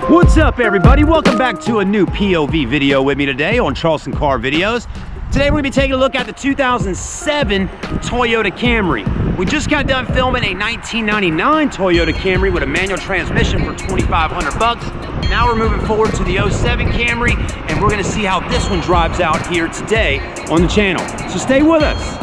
What's up, everybody? Welcome back to a new POV video with me today on Charleston Car Videos. Today we're going to be taking a look at the 2007 Toyota Camry. We just got done filming a 1999 Toyota Camry with a manual transmission for $2,500. Now we're moving forward to the 07 Camry, and we're going to see how this one drives out here today on the channel. So stay with us.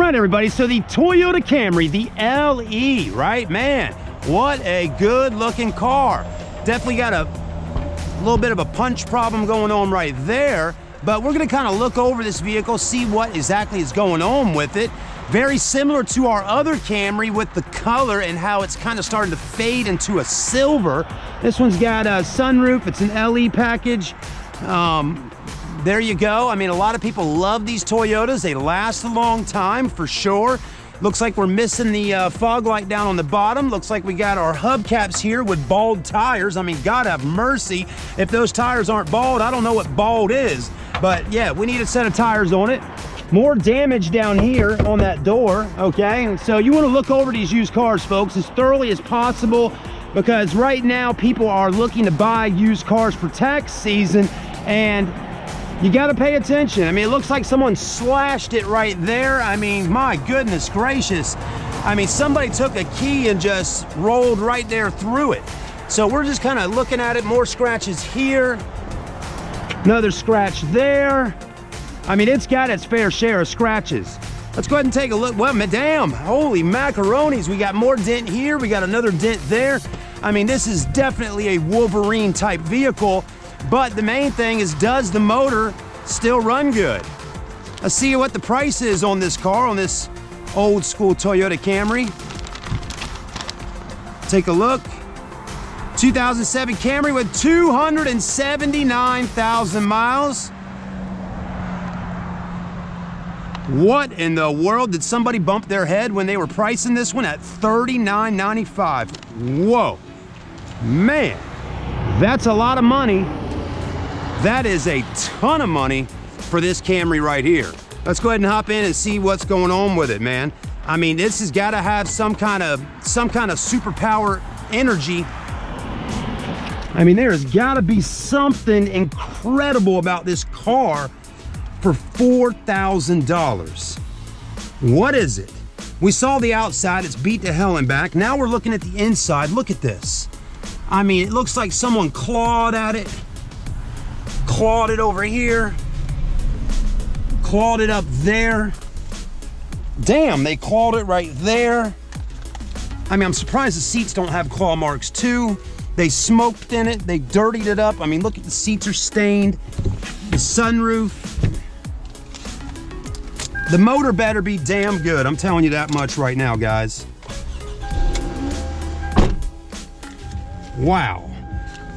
Everybody, so the Toyota Camry, the LE, right? Man, what a good looking car. Definitely got a little bit of a punch problem going on right there, but we're gonna kind of look over this vehicle, see what exactly is going on with it. Very similar to our other Camry with the color and how it's kind of starting to fade into a silver. This one's got a sunroof, it's an LE package. There you go. I mean, a lot of people love these Toyotas. They last a long time for sure. Looks like we're missing the fog light down on the bottom. Looks like we got our hubcaps here with bald tires. I mean, God have mercy. If those tires aren't bald, I don't know what bald is. But yeah, we need a set of tires on it. More damage down here on that door, okay? So you want to look over these used cars, folks, as thoroughly as possible, because right now people are looking to buy used cars for tax season, and you got to pay attention. I mean, it looks like someone slashed it right there. I mean, my goodness gracious. I mean, somebody took a key and just rolled right there through it. So we're just kind of looking at it. More scratches here. Another scratch there. I mean, it's got its fair share of scratches. Let's go ahead and take a look. Well, damn, holy macaronis. We got more dent here. We got another dent there. I mean, this is definitely a Wolverine type vehicle. But the main thing is, does the motor still run good? Let's see what the price is on this car, on this old school Toyota Camry. Take a look. 2007 Camry with 279,000 miles. What in the world? Did somebody bump their head when they were pricing this one at $39.95? Whoa, man, that's a lot of money. That is a ton of money for this Camry right here. Let's go ahead and hop in and see what's going on with it, man. I mean, this has got to have some kind of superpower energy. I mean, there's got to be something incredible about this car for $4,000. What is it? We saw the outside, it's beat to hell and back. Now we're looking at the inside. Look at this. I mean, it looks like someone clawed at it. Clawed it over here, clawed it up there. Damn, they clawed it right there. I mean, I'm surprised the seats don't have claw marks too. They smoked in it, they dirtied it up. I mean, look at the seats are stained. The sunroof. The motor better be damn good. I'm telling you that much right now, guys. Wow.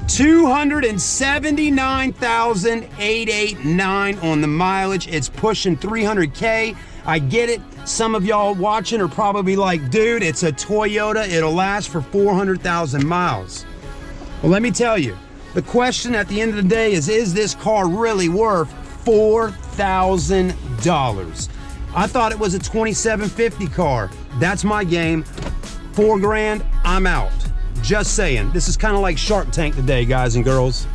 279,889 on the mileage. It's pushing 300K. I get it. Some of y'all watching are probably like, dude, it's a Toyota. It'll last for 400,000 miles. Well, let me tell you, the question at the end of the day is this car really worth $4,000? I thought it was a 2750 car. That's my game. $4 grand, I'm out. Just saying. This is kind of like Shark Tank today, guys and girls.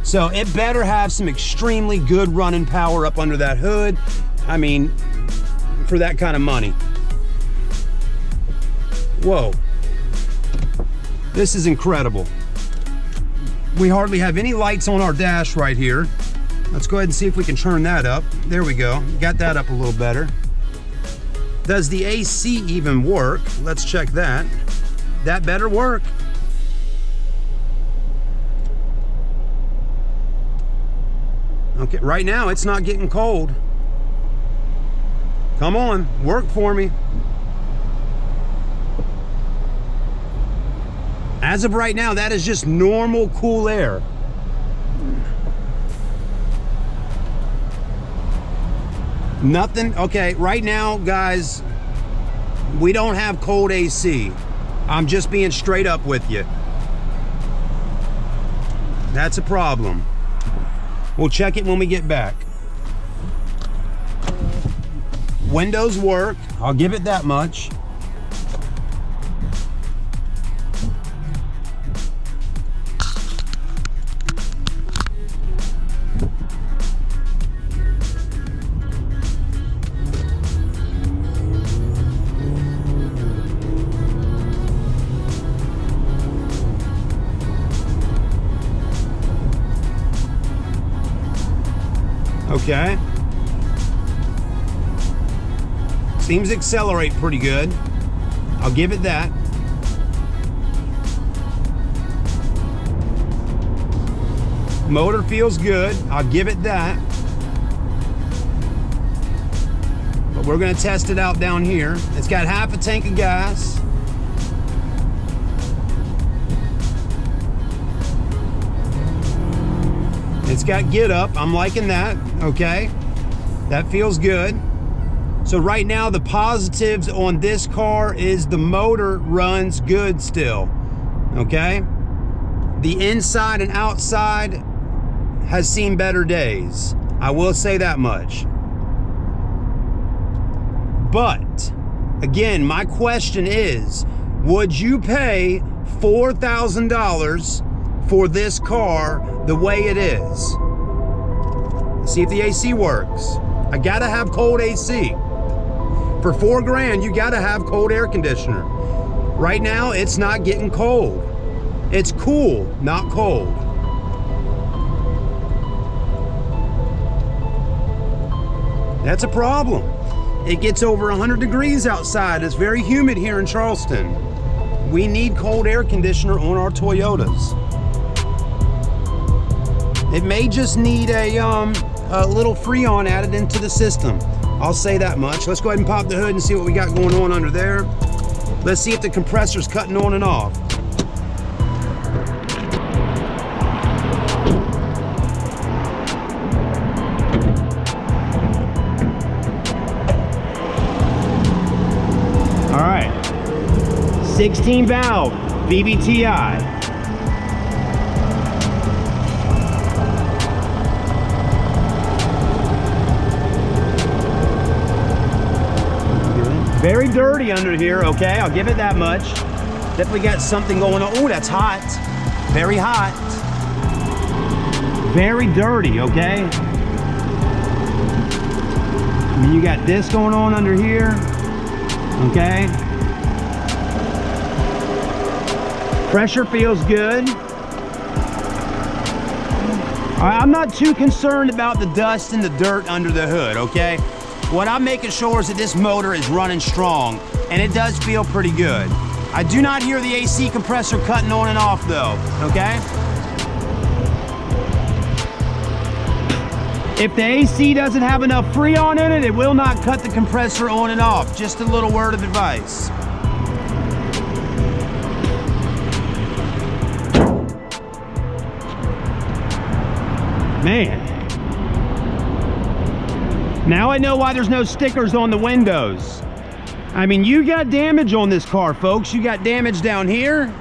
So it better have some extremely good running power up under that hood. I mean, for that kind of money. Whoa. This is incredible. We hardly have any lights on our dash right here. Let's go ahead and see if we can turn that up. There we go. Got that up a little better. Does the AC even work? Let's check that. That better work. Okay, right now it's not getting cold. Come on, work for me. As of right now, that is just normal cool air. Nothing. Okay, right now, guys, we don't have cold AC. I'm just being straight up with you. That's a problem. We'll check it when we get back. Windows work, I'll give it that much. Okay. Seems to accelerate pretty good. I'll give it that. Motor feels good. I'll give it that. But we're gonna test it out down here. It's got half a tank of gas. It's got get up. I'm liking that. Okay. That feels good. So right now the positives on this car is the motor runs good still. Okay. The inside and outside has seen better days. I will say that much. But again, my question is, would you pay $4,000 for this car the way it is? Let's see if the AC works. I gotta have cold AC. For $4,000, you gotta have cold air conditioner. Right now, it's not getting cold. It's cool, not cold. That's a problem. It gets over 100 degrees outside. It's very humid here in Charleston. We need cold air conditioner on our Toyotas. It may just need a little Freon added into the system. I'll say that much. Let's go ahead and pop the hood and see what we got going on under there. Let's see if the compressor's cutting on and off. All right, 16 valve VVTi. Very dirty under here, okay? I'll give it that much. Definitely got something going on. Oh, that's hot. Very hot. Very dirty, okay? And then you got this going on under here, okay? Pressure feels good. I'm not too concerned about the dust and the dirt under the hood, okay? What I'm making sure is that this motor is running strong, and it does feel pretty good. I do not hear the AC compressor cutting on and off though, okay? If the AC doesn't have enough Freon in it, it will not cut the compressor on and off. Just a little word of advice. Man. Now I know why there's no stickers on the windows. I mean, you got damage on this car, folks. You got damage down here.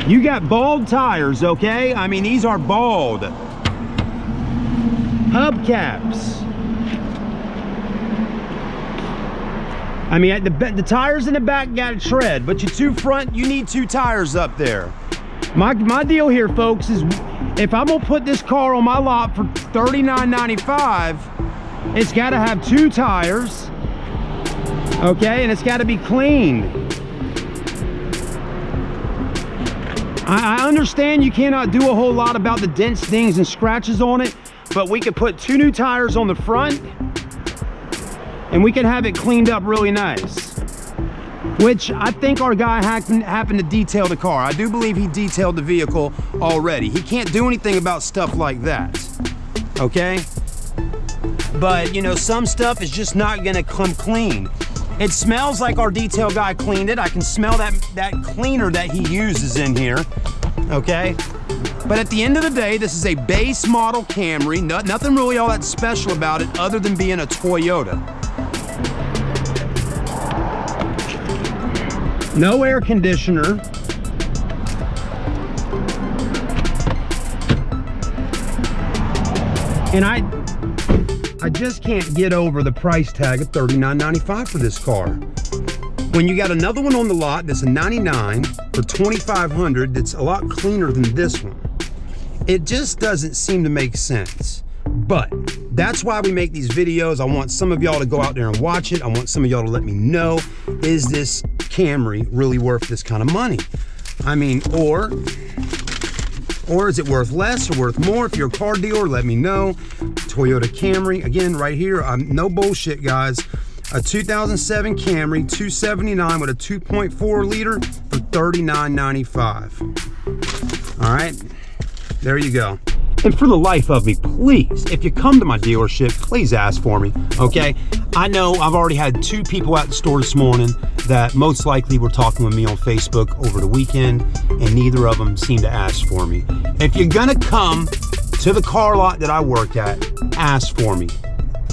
You got bald tires, okay? I mean, these are bald. Hubcaps. I mean, the tires in the back got a tread, but your two front, you need two tires up there. My deal here, folks, is if I'm gonna put this car on my lot for $39.95, it's gotta have two tires, okay, and it's gotta be cleaned. I understand you cannot do a whole lot about the dents, dings, and scratches on it, but we could put two new tires on the front, and we can have it cleaned up really nice. Which I think our guy happened to detail the car. I do believe he detailed the vehicle already. He can't do anything about stuff like that, okay? But, you know, some stuff is just not gonna come clean. It smells like our detail guy cleaned it. I can smell that cleaner that he uses in here, okay? But at the end of the day, this is a base model Camry. Nothing really all that special about it other than being a Toyota. No air conditioner. And I just can't get over the price tag of $39.95 for this car. When you got another one on the lot that's a 99 for $2,500 that's a lot cleaner than this one, it just doesn't seem to make sense. But that's why we make these videos. I want some of y'all to go out there and watch it. I want some of y'all to let me know, is this Camry really worth this kind of money? I mean, or is it worth less or worth more? If you're a car dealer, let me know. Toyota Camry, again, right here, no bullshit, guys. A 2007 Camry, $279 with a 2.4 liter for $39.95. All right, there you go. And for the life of me, please, if you come to my dealership, please ask for me, okay? I know I've already had 2 people at the store this morning that most likely were talking with me on Facebook over the weekend, and neither of them seemed to ask for me. If you're gonna come to the car lot that I work at, ask for me,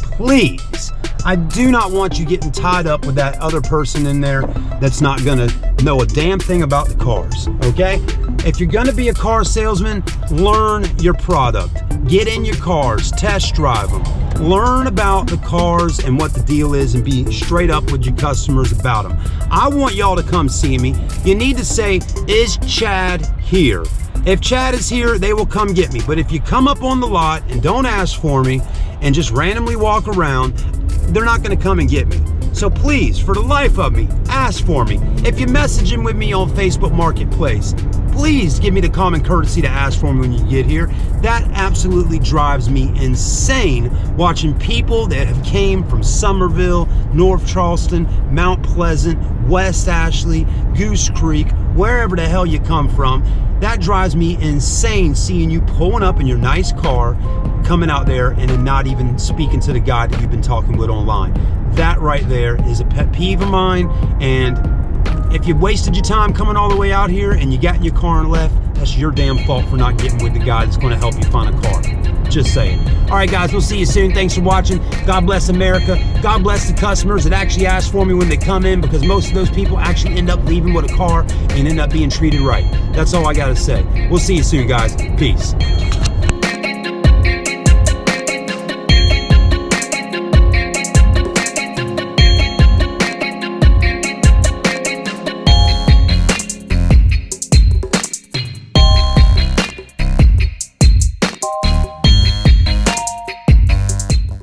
please. I do not want you getting tied up with that other person in there that's not gonna know a damn thing about the cars, okay? If you're gonna be a car salesman, learn your product. Get in your cars, test drive them. Learn about the cars and what the deal is and be straight up with your customers about them. I want y'all to come see me. You need to say, is Chad here? If Chad is here, they will come get me. But if you come up on the lot and don't ask for me and just randomly walk around, they're not gonna come and get me. So please, for the life of me, ask for me. If you're messaging with me on Facebook Marketplace, please give me the common courtesy to ask for me when you get here. That absolutely drives me insane, watching people that have came from Somerville, North Charleston, Mount Pleasant, West Ashley, Goose Creek, wherever the hell you come from. That drives me insane, seeing you pulling up in your nice car, coming out there and then not even speaking to the guy that you've been talking with online. That right there is a pet peeve of mine, and if you wasted your time coming all the way out here and you got in your car and left, that's your damn fault for not getting with the guy that's going to help you find a car. Just saying. All right, guys, we'll see you soon. Thanks for watching. God bless America. God bless the customers that actually ask for me when they come in, because most of those people actually end up leaving with a car and end up being treated right. That's all I got to say. We'll see you soon, guys. Peace.